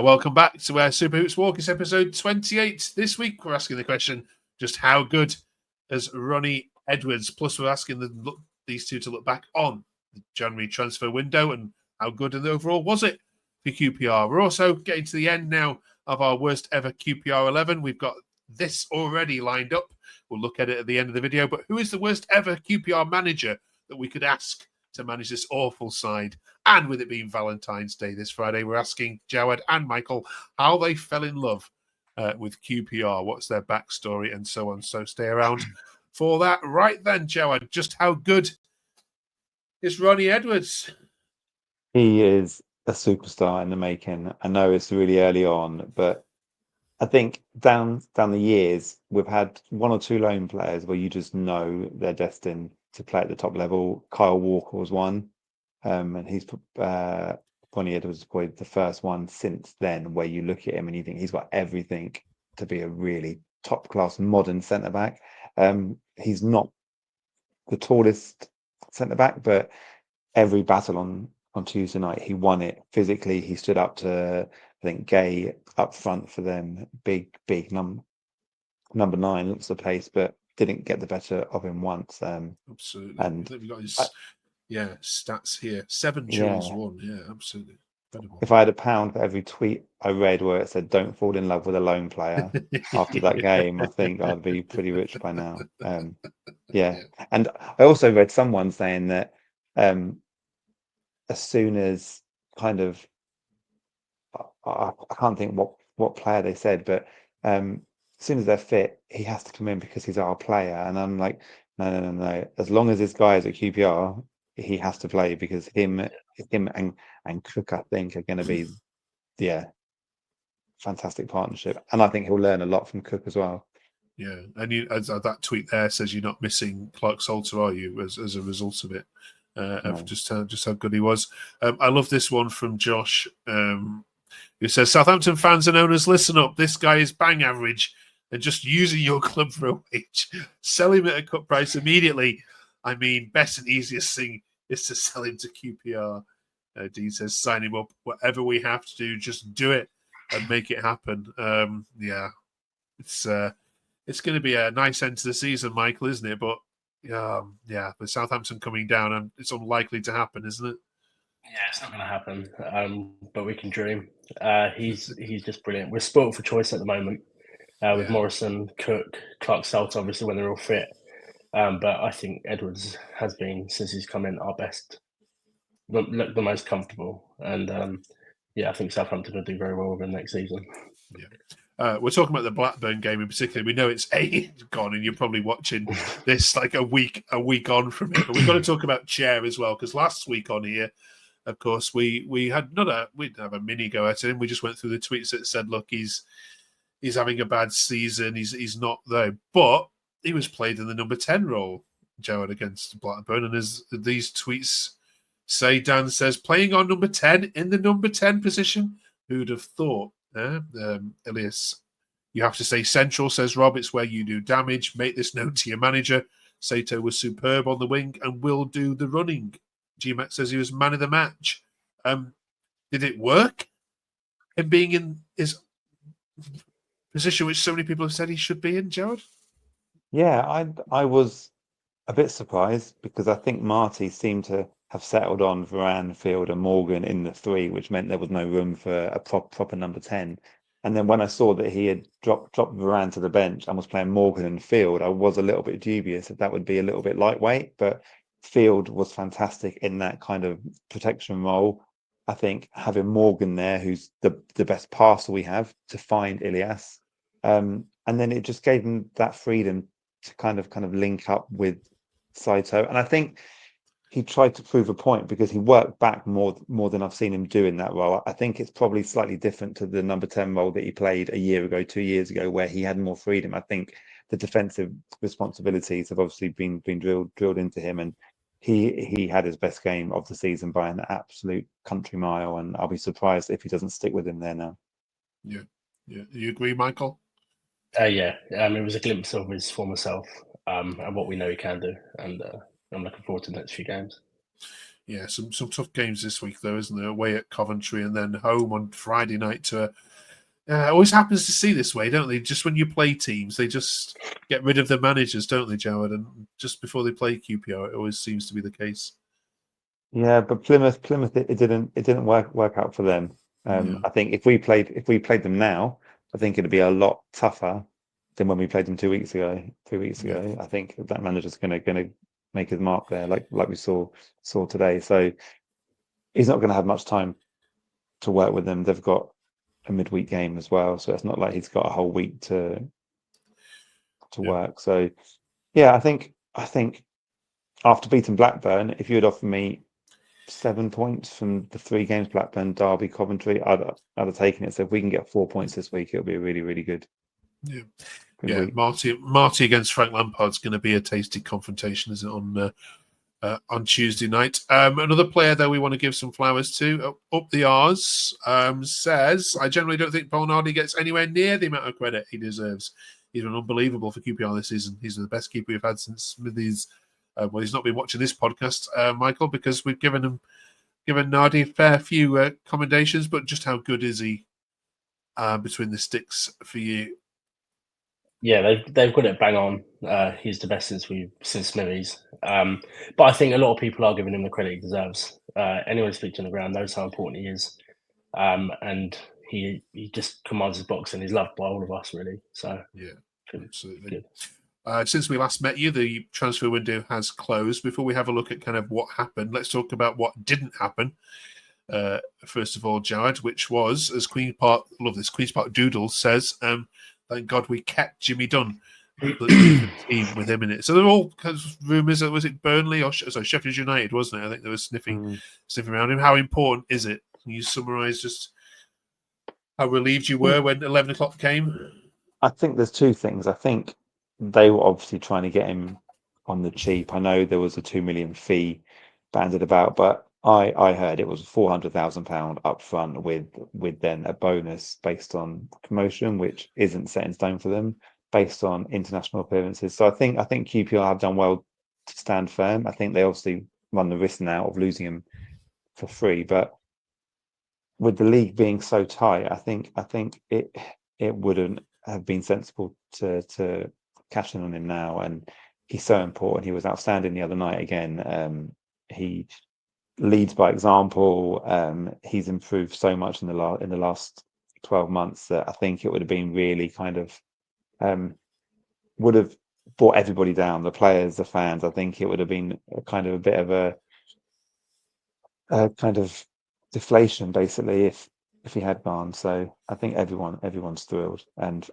Welcome back to our Super Hoops Walk. It's episode 28. This week, we're asking the question, just how good is Ronnie Edwards? Plus, we're asking these two to look back on the January transfer window and how good and overall was it for QPR. We're also getting to the end now of our worst ever QPR 11. We've got this already lined up. We'll look at it at the end of the video. But who is the worst ever QPR manager that we could ask to manage this awful side? And with it being Valentine's Day this Friday, we're asking Jawad and Michael how they fell in love with QPR, what's their backstory, and so on. So stay around for that. Right then, Jawad, just how good is Ronnie Edwards? He is a superstar in the making. I know it's really early on, but I think down the years, we've had one or two loan players where you just know they're destined to play at the top level. Kyle Walker was one. And he's Ronnie Edwards is probably the first one since then where you look at him and you think he's got everything to be a really top class modern centre back. He's not the tallest centre back, but every battle on Tuesday night he won it physically. He stood up to I think Gay up front for them. Big number 9 looks the pace, but didn't get the better of him once. Absolutely. And we've got his stats here. 7 duels won. Yeah, absolutely. Incredible. If I had £1 for every tweet I read where it said "Don't fall in love with a lone player" after that game, I think I'd be pretty rich by now. Yeah, and I also read someone saying that as soon as kind of I can't think what player they said, but as soon as they're fit, he has to come in because he's our player. And I'm like, no. As long as this guy is at QPR, he has to play because him and Cook, I think, are going to be, fantastic partnership. And I think he'll learn a lot from Cook as well. Yeah, and as that tweet there says, you're not missing Clark Salter, are you? As a result of it, of just how good he was. I love this one from Josh. Who says, Southampton fans and owners, listen up. This guy is bang average and just using your club for a wage. Sell him at a cut price immediately. I mean, best and easiest thing is to sell him to QPR. Dean says, sign him up. Whatever we have to do, just do it and make it happen. It's going to be a nice end to the season, Michael, isn't it? But with Southampton coming down, it's unlikely to happen, isn't it? Yeah, it's not going to happen, but we can dream. He's just brilliant. We're spoiled for choice at the moment with Morrison, Cook, Clark Salter, obviously when they're all fit. But I think Edwards has been, since he's come in, our best, the most comfortable. And I think Southampton will do very well with him next season. Yeah. We're talking about the Blackburn game in particular. We know it's gone, and you're probably watching this like a week on from it. But we've got to talk about Chair as well, because last week on here, of course, we didn't have a mini go at him. We just went through the tweets that said, look, he's having a bad season. He's not there, but he was played in the number 10 role, Jawad, against Blackburn. And as these tweets say, Dan says, playing on number 10 in the number 10 position. Who'd have thought? Elias, you have to say central, says Rob. It's where you do damage. Make this known to your manager. Sato was superb on the wing and will do the running. GMAC says he was man of the match. Did it work? Him being in his position which so many people have said he should be in, Jawad? Yeah, I was a bit surprised because I think Marty seemed to have settled on Varane, Field and Morgan in the 3, which meant there was no room for a proper number 10. And then when I saw that he had dropped Varane to the bench and was playing Morgan and Field, I was a little bit dubious if that would be a little bit lightweight, but Field was fantastic in that kind of protection role. I think having Morgan there, who's the best passer we have, to find Ilias, and then it just gave him that freedom to kind of link up with Saito. And I think he tried to prove a point because he worked back more than I've seen him do in that role. I think it's probably slightly different to the number 10 role that he played a year ago, 2 years ago, where he had more freedom. I think the defensive responsibilities have obviously been drilled into him, and he had his best game of the season by an absolute country mile, and I'll be surprised if he doesn't stick with him there now. Yeah. You agree, Michael? It was a glimpse of his former self and what we know he can do, and I'm looking forward to the next few games. Yeah, some tough games this week though, isn't there? Away at Coventry and then home on Friday night to it always happens to see this way, don't they? Just when you play teams, they just get rid of their managers, don't they, Jawad? And just before they play QPR, it always seems to be the case. Yeah, but Plymouth, it didn't work out for them. I think if we played them now, I think it'd be a lot tougher than when we played them 2 weeks ago, 3 weeks ago. I think that manager's gonna make his mark there, like we saw today. So he's not going to have much time to work with them. They've got a midweek game as well, so it's not like he's got a whole week to work. So yeah, I think after beating Blackburn, if you had offered me 7 points from the 3 games, Blackburn, Derby, Coventry, I'd have taken it. So if we can get 4 points this week, it'll be a really, really good. Yeah, week. Marty against Frank Lampard's going to be a tasty confrontation, isn't it, on Tuesday night? Another player though we want to give some flowers to, up the R's, says, I generally don't think Paul Nardi gets anywhere near the amount of credit he deserves. He's been unbelievable for QPR this season. He's the best keeper we've had since Smithies. Well, he's not been watching this podcast, Michael, because we've given Nardi a fair few commendations, but just how good is he between the sticks for you? Yeah, they've got it bang on. He's the best since Smithies. But I think a lot of people are giving him the credit he deserves. Anyone speaking on the ground knows how important he is, and he just commands his box and he's loved by all of us, really. So yeah, absolutely. Good. Since we last met you, the transfer window has closed. Before we have a look at kind of what happened, let's talk about what didn't happen. First of all, Jawad, which was, as Queen's Park Doodle says, thank God we kept Jimmy Dunn, the team with him in it. So there were all kinds of rumours. Was it Burnley or Sheffield United, wasn't it? I think they were sniffing around him. How important is it? Can you summarise just how relieved you were when 11 o'clock came? I think there's two things. I think they were obviously trying to get him on the cheap. I know there was a 2 million fee banded about, but I heard it was £400,000 up front with then a bonus based on promotion, which isn't set in stone for them, based on international appearances. So I think QPR have done well to stand firm. I think they obviously run the risk now of losing him for free, but with the league being so tight, I think it wouldn't have been sensible to cash in on him now. And he's so important. He was outstanding the other night again. He leads by example. He's improved so much in the last 12 months that I think it would have been really kind of would have brought everybody down, the players, the fans. I think it would have been a bit of a kind of deflation basically if he had gone. So I think everyone's thrilled, and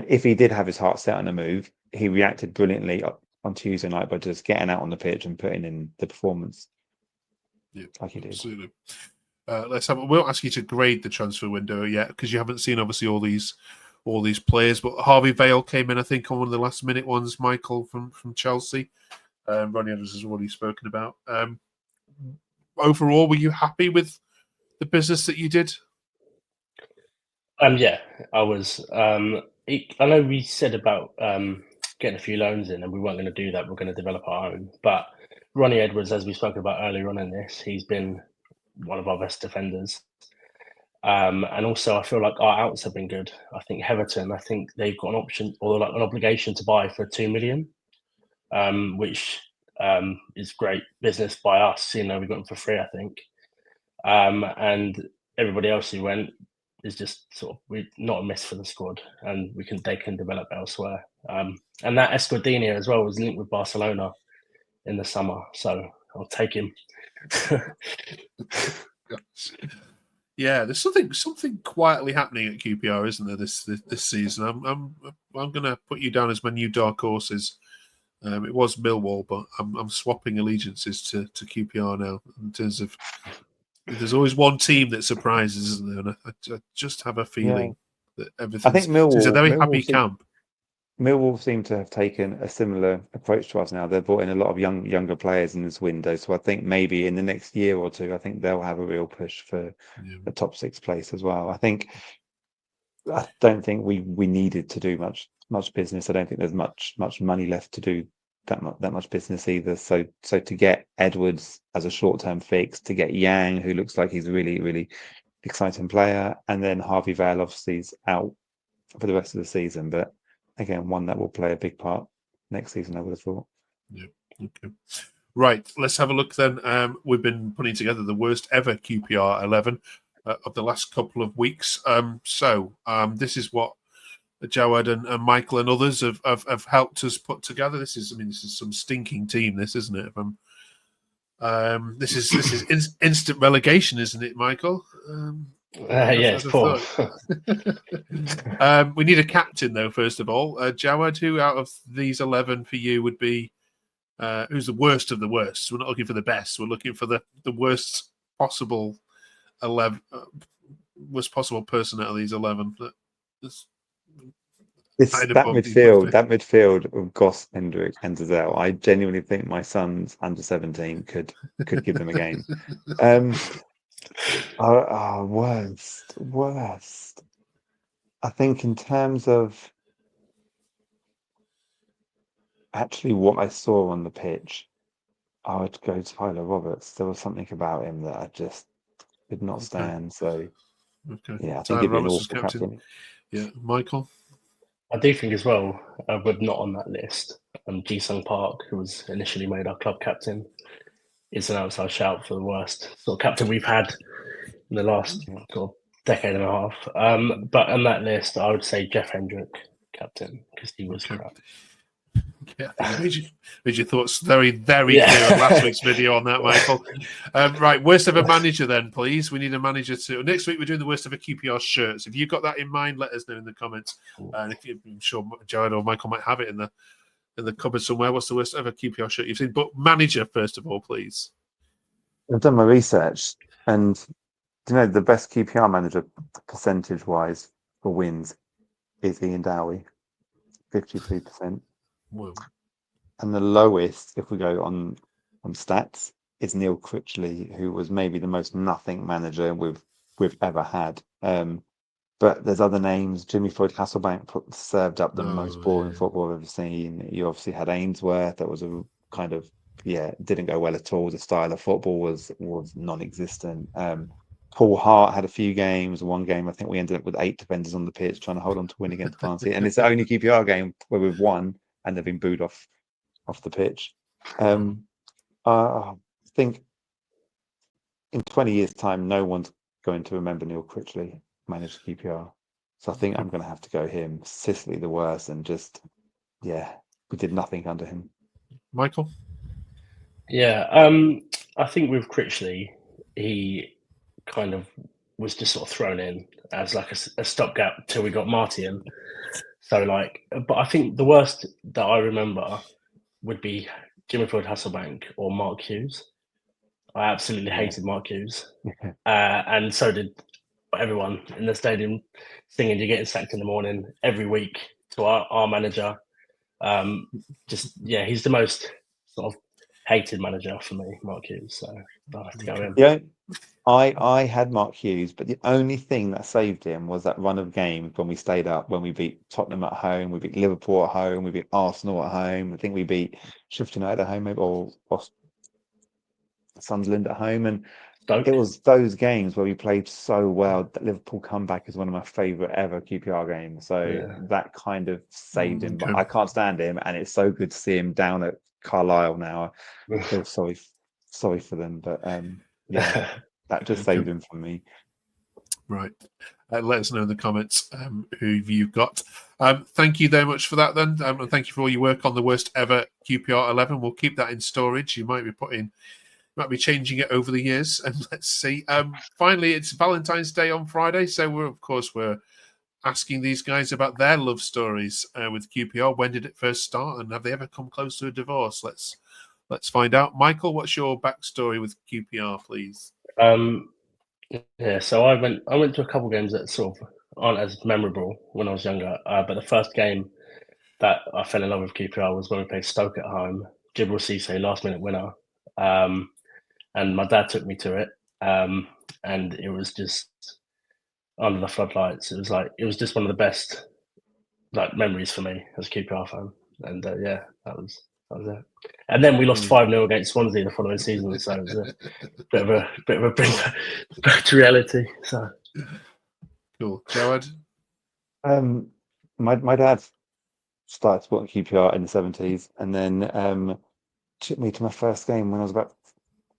if he did have his heart set on a move, he reacted brilliantly on Tuesday night by just getting out on the pitch and putting in the performance. Yeah, like he did. Absolutely. We'll ask you to grade the transfer window yet because you haven't seen obviously all these players. But Harvey Vale came in, I think, on one of the last minute ones. Michael from Chelsea. Ronnie Edwards has already spoken about. Overall, were you happy with the business that you did? Yeah, I was. I know we said about getting a few loans in, and we weren't going to do that. We're going to develop our own. But Ronnie Edwards, as we spoke about earlier on in this, he's been one of our best defenders. And also, I feel like our outs have been good. I think Heverton, they've got an option or like an obligation to buy for 2 million, which is great business by us, seeing though we got them for free, I think. And everybody else who went is just sort of not a miss for the squad, and they can develop elsewhere. And that Escudinho as well was linked with Barcelona in the summer, so I'll take him. Yeah, there's something quietly happening at QPR, isn't there? This season, I'm going to put you down as my new dark horses. It was Millwall, but I'm swapping allegiances to QPR now in terms of. There's always one team that surprises, isn't there? And I just have a feeling that everything. I think Millwall. It's a very happy camp. Millwall seem to have taken a similar approach to us now. They've brought in a lot of younger players in this window, so I think maybe in the next year or two, I think they'll have a real push for a top 6 place as well. I don't think we needed to do much business. I don't think there's much money left to do that much business either. So to get Edwards as a short-term fix, to get Yang, who looks like he's a really, really exciting player, and then Harvey Vale obviously is out for the rest of the season, but again, one that will play a big part next season, I would have thought. Yeah. Okay. Right, let's have a look then. We've been putting together the worst ever QPR 11 of the last couple of weeks. So this is what Jawad and Michael and others have helped us put together. This is some stinking team, this, isn't it? This is instant relegation, isn't it, Michael? Yeah, it's poor. We need a captain, though. First of all, Jawad, who out of these 11 for you would be who's the worst of the worst? We're not looking for the best. We're looking for the worst possible 11, worst possible person out of these 11. That midfield of Goss, Hendrick, and Zazelle. I genuinely think my son's under 17 could give them a game. Worst. I think in terms of actually what I saw on the pitch, I would go Tyler Roberts. There was something about him that I just did not stand. So yeah, I think he'd be an awful captain. Yeah, Michael. I do think as well, but not on that list. Ji-Sung Park, who was initially made our club captain, is an outside shout for the worst sort of captain we've had in the last sort of decade and a half. But on that list, I would say Jeff Hendrick, captain, because he was crap. Yeah, made your thoughts very, very clear on last week's video on that, Michael. Right, worst ever manager then, please. We need a manager to... Next week, we're doing the worst ever QPR shirts. If you've got that in mind, let us know in the comments. And if I'm sure Jared or Michael might have it in the cupboard somewhere. What's the worst ever QPR shirt you've seen? But manager, first of all, please. I've done my research, and the best QPR manager percentage-wise for wins is Ian Dowie, 53%. Whoa. And the lowest, if we go on stats, is Neil Critchley, who was maybe the most nothing manager we've ever had. But there's other names. Jimmy Floyd Hasselbank served up the most boring football I've ever seen. You obviously had Ainsworth. That was a kind of didn't go well at all. The style of football was non-existent. Paul Hart had a few games. One game, I think we ended up with 8 defenders on the pitch trying to hold on to win against Barnsley. And it's the only QPR game where we've won and they've been booed off the pitch. I think in 20 years' time, no one's going to remember Neil Critchley managed QPR. So I think I'm going to have to go him. Sicily the worst, and just, we did nothing under him. Michael? Yeah, I think with Critchley, he kind of was just sort of thrown in as like a stopgap till we got Marty in. So but I think the worst that I remember would be Jimmy Floyd Hasselbank or Mark Hughes. I absolutely hated Mark Hughes. And so did everyone in the stadium, singing "You're getting sacked in the morning" every week to our manager. He's the most sort of hated manager for me, Mark Hughes. So I'll have to go in. Yeah, I had Mark Hughes, but the only thing that saved him was that run of games when we stayed up, when we beat Tottenham at home, we beat Liverpool at home, we beat Arsenal at home. I think we beat Sheffield United at home, maybe, or Sunderland at home. And it was those games where we played so well. That Liverpool comeback is one of my favourite ever QPR games. So that kind of saved him. But I can't stand him, and it's so good to see him down at Carlisle now. I feel sorry for them, but that just saved him from me. Right. Let us know in the comments who you've got. Thank you very much for that then. And thank you for all your work on the worst ever QPR 11. We'll keep that in storage. You might be changing it over the years, and let's see. Finally, it's Valentine's Day on Friday, so we're asking these guys about their love stories with QPR. When did it first start, and have they ever come close to a divorce? Let's find out. Michael, what's your backstory with QPR, please? So I went to a couple of games that sort of aren't as memorable when I was younger. But the first game that I fell in love with QPR was when we played Stoke at home. Djibril Cissé, last minute winner. And my dad took me to it. And it was just under the floodlights. It was just one of the best memories for me as a QPR fan. And that was That was it. And then we lost 5-0 against Swansea the following season, so it was a bit of a bring back to reality. So cool, Jawad. My dad started supporting QPR in the 70s, and then took me to my first game when I was about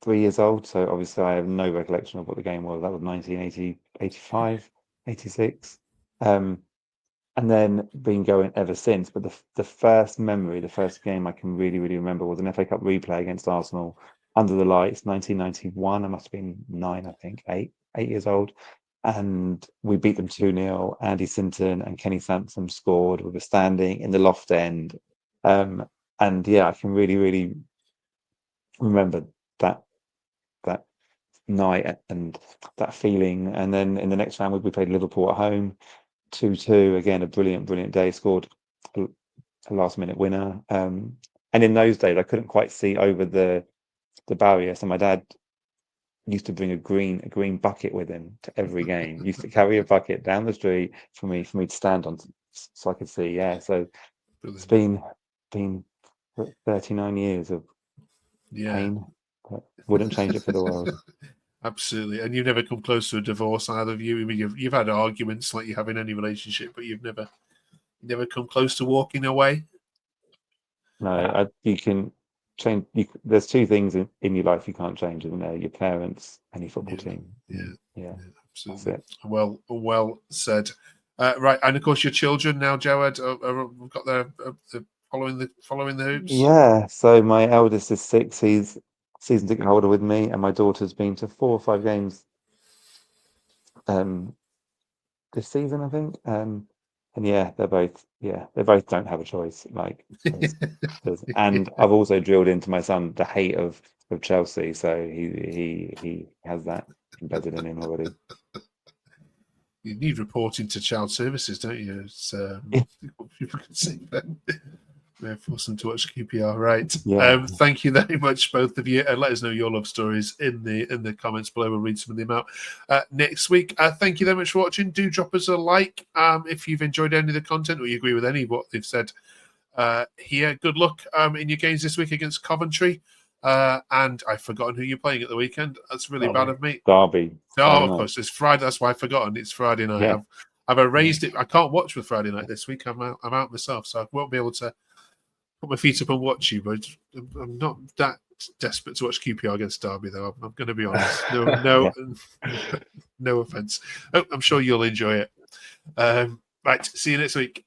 3 years old. So obviously I have no recollection of what the game was. That was 1980, 85, 86. And then been going ever since. But the first memory, the first game I can really, really remember was an FA Cup replay against Arsenal under the lights, 1991. I must have been 9, I think, 8 years old. And we beat them 2-0. Andy Sinton and Kenny Sampson scored. We were standing in the loft end. And yeah, I can really, really remember that night and that feeling. And then in the next round, we played Liverpool at home. 2-2, again, a brilliant day, scored a last-minute winner. And in those days, I couldn't quite see over the barrier, so my dad used to bring a green bucket with him to every game. Used to carry a bucket down the street for me to stand on, so I could see. Yeah, so it's been 39 years of pain. But wouldn't change it for the world. Absolutely. And you've never come close to a divorce, either of you. I mean, you've had arguments like you have in any relationship, but you've never come close to walking away. No, you can change. There's two things in your life you can't change, isn't there? Your parents and your football team. Yeah, absolutely. Well said. Right, and of course your children now, Jawad, have got their following the hoops. Yeah. So my eldest is 6. He's season ticket holder with me, and my daughter's been to 4 or 5 games this season, I think. And yeah, they both don't have a choice. Like, and I've also drilled into my son the hate of Chelsea, so he has that embedded in him already. You need reporting to child services, don't you? It's what people can say then. We're forced them to watch QPR, right? Yeah. Thank you very much, both of you, and let us know your love stories in the comments below. We'll read some of them out next week. Thank you very much for watching. Do drop us a like if you've enjoyed any of the content or you agree with any of what they've said here. Good luck in your games this week against Coventry. And I've forgotten who you're playing at the weekend. That's really bad of me. Derby. Oh, of course, it's Friday. That's why I've forgotten. It's Friday night. Yeah. I've erased it. I can't watch with Friday night this week. I'm out myself, so I won't be able to put my feet up and watch you. But I'm not that desperate to watch QPR against Derby, though. I'm going to be honest. No offense. I'm sure you'll enjoy it. Right. See you next week.